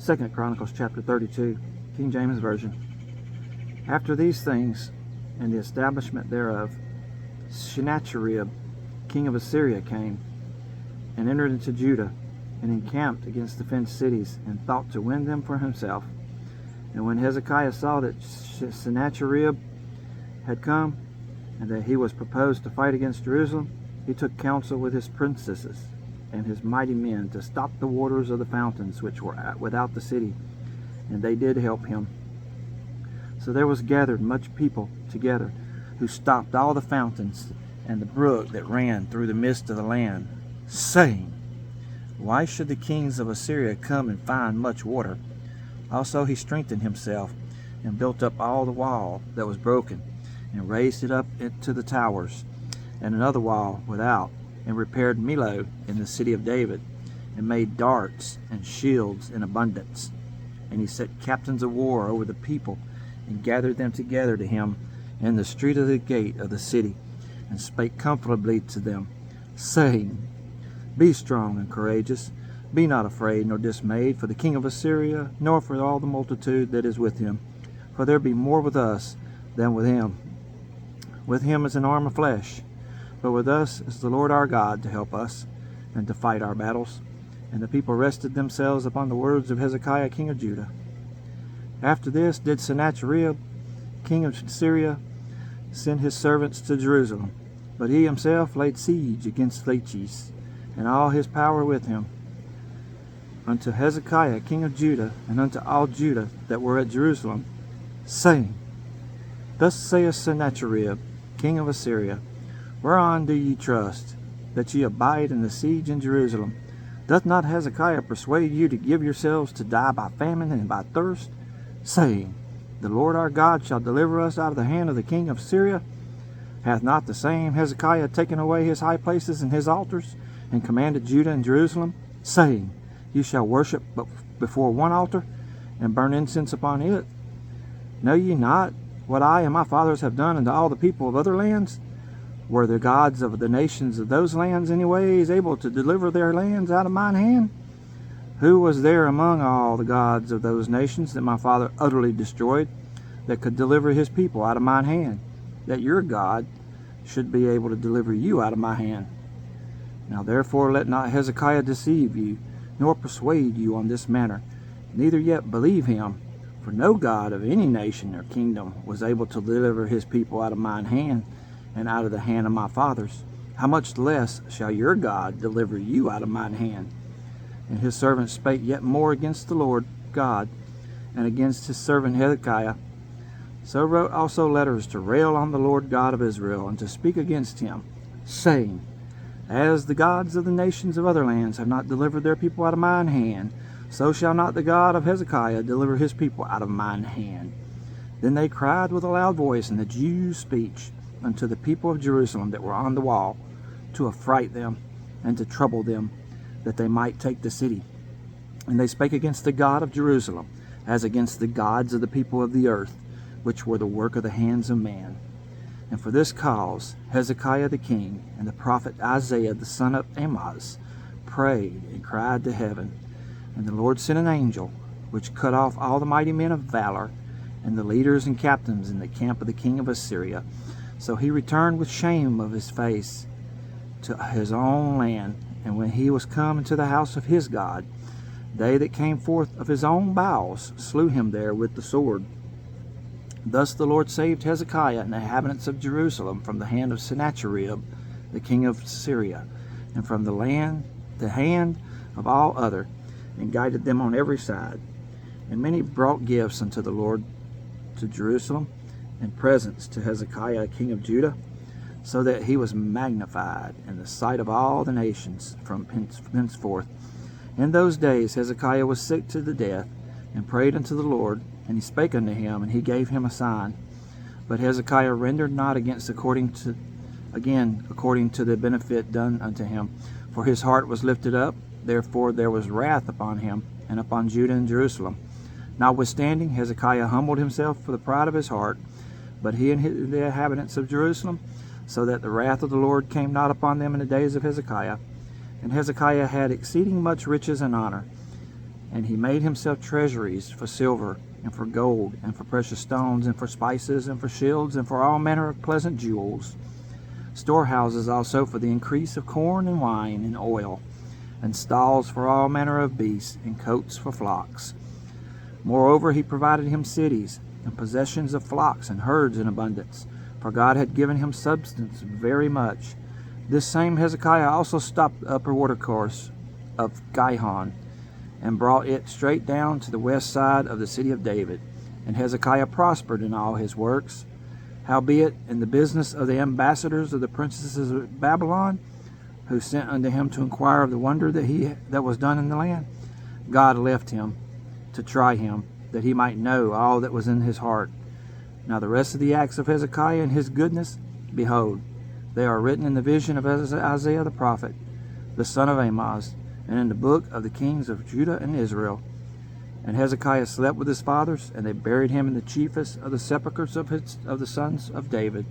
2 Chronicles chapter 32, King James Version. After these things, and the establishment thereof, Sennacherib, king of Assyria, came and entered into Judah, and encamped against the fenced cities, and thought to win them for himself. And when Hezekiah saw that Sennacherib had come, and that he was proposed to fight against Jerusalem, he took counsel with his princesses and his mighty men to stop the waters of the fountains which were without the city, and they did help him. So there was gathered much people together, who stopped all the fountains and the brook that ran through the midst of the land, saying, Why should the kings of Assyria come and find much water? Also he strengthened himself, and built up all the wall that was broken, and raised it up to the towers, and another wall without, and repaired Millo in the city of David, and made darts and shields in abundance. And he set captains of war over the people, and gathered them together to him in the street of the gate of the city, and spake comfortably to them, saying, Be strong and courageous, be not afraid nor dismayed for the king of Assyria, nor for all the multitude that is with him. For there be more with us than with him. With him is an arm of flesh, but with us is the Lord our God to help us, and to fight our battles. And the people rested themselves upon the words of Hezekiah king of Judah. After this did Sennacherib king of Syria send his servants to Jerusalem, but he himself laid siege against Lachish, and all his power with him, unto Hezekiah king of Judah, and unto all Judah that were at Jerusalem, saying, Thus saith Sennacherib king of Assyria, Whereon do ye trust, that ye abide in the siege in Jerusalem? Doth not Hezekiah persuade you to give yourselves to die by famine and by thirst, saying, The Lord our God shall deliver us out of the hand of the king of Syria? Hath not the same Hezekiah taken away his high places and his altars, and commanded Judah and Jerusalem, saying, You shall worship but before one altar, and burn incense upon it? Know ye not what I and my fathers have done unto all the people of other lands? Were the gods of the nations of those lands anyways able to deliver their lands out of mine hand? Who was there among all the gods of those nations that my father utterly destroyed, that could deliver his people out of mine hand, that your God should be able to deliver you out of my hand? Now therefore let not Hezekiah deceive you, nor persuade you on this manner, neither yet believe him. For no God of any nation or kingdom was able to deliver his people out of mine hand, and out of the hand of my fathers. How much less shall your God deliver you out of mine hand? And his servant spake yet more against the Lord God, and against his servant Hezekiah. So wrote also letters to rail on the Lord God of Israel, and to speak against him, saying, As the gods of the nations of other lands have not delivered their people out of mine hand, so shall not the God of Hezekiah deliver his people out of mine hand. Then they cried with a loud voice in the Jews' speech unto the people of Jerusalem that were on the wall, to affright them, and to trouble them, that they might take the city. And they spake against the God of Jerusalem, as against the gods of the people of the earth, which were the work of the hands of man. And for this cause Hezekiah the king, and the prophet Isaiah the son of Amoz, prayed and cried to heaven. And the Lord sent an angel, which cut off all the mighty men of valor, and the leaders and captains in the camp of the king of Assyria. So he returned with shame of his face to his own land. And when he was come into the house of his God, they that came forth of his own bowels slew him there with the sword. Thus the Lord saved Hezekiah and the inhabitants of Jerusalem from the hand of Sennacherib, the king of Syria, and from the hand of all other, and guided them on every side. And many brought gifts unto the Lord to Jerusalem, and presents to Hezekiah king of Judah, so that he was magnified in the sight of all the nations from henceforth. In those days Hezekiah was sick to the death, and prayed unto the Lord, and he spake unto him, and he gave him a sign. But Hezekiah rendered not according to the benefit done unto him, for his heart was lifted up. Therefore there was wrath upon him, and upon Judah and Jerusalem. Notwithstanding Hezekiah humbled himself for the pride of his heart, but he and the inhabitants of Jerusalem, so that the wrath of the Lord came not upon them in the days of Hezekiah. And Hezekiah had exceeding much riches and honor, And he made himself treasuries for silver, and for gold, and for precious stones, and for spices, and for shields, and for all manner of pleasant jewels. Storehouses also for the increase of corn and wine and oil, and stalls for all manner of beasts, and coats for flocks. Moreover, he provided him cities, and possessions of flocks and herds in abundance, for God had given him substance very much. This same Hezekiah also stopped the upper watercourse of Gihon, and brought it straight down to the west side of the city of David. And Hezekiah prospered in all his works. Howbeit, in the business of the ambassadors of the princesses of Babylon, who sent unto him to inquire of the wonder that was done in the land, God left him to try him, that he might know all that was in his heart. Now the rest of the acts of Hezekiah and his goodness, behold, they are written in the vision of Isaiah the prophet, the son of Amoz, and in the book of the kings of Judah and Israel. And Hezekiah slept with his fathers, and they buried him in the chiefest of the sepulchres of the sons of David.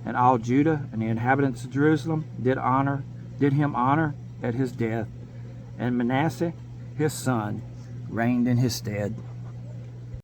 And all Judah and the inhabitants of Jerusalem did him honor at his death. And Manasseh his son reigned in his stead.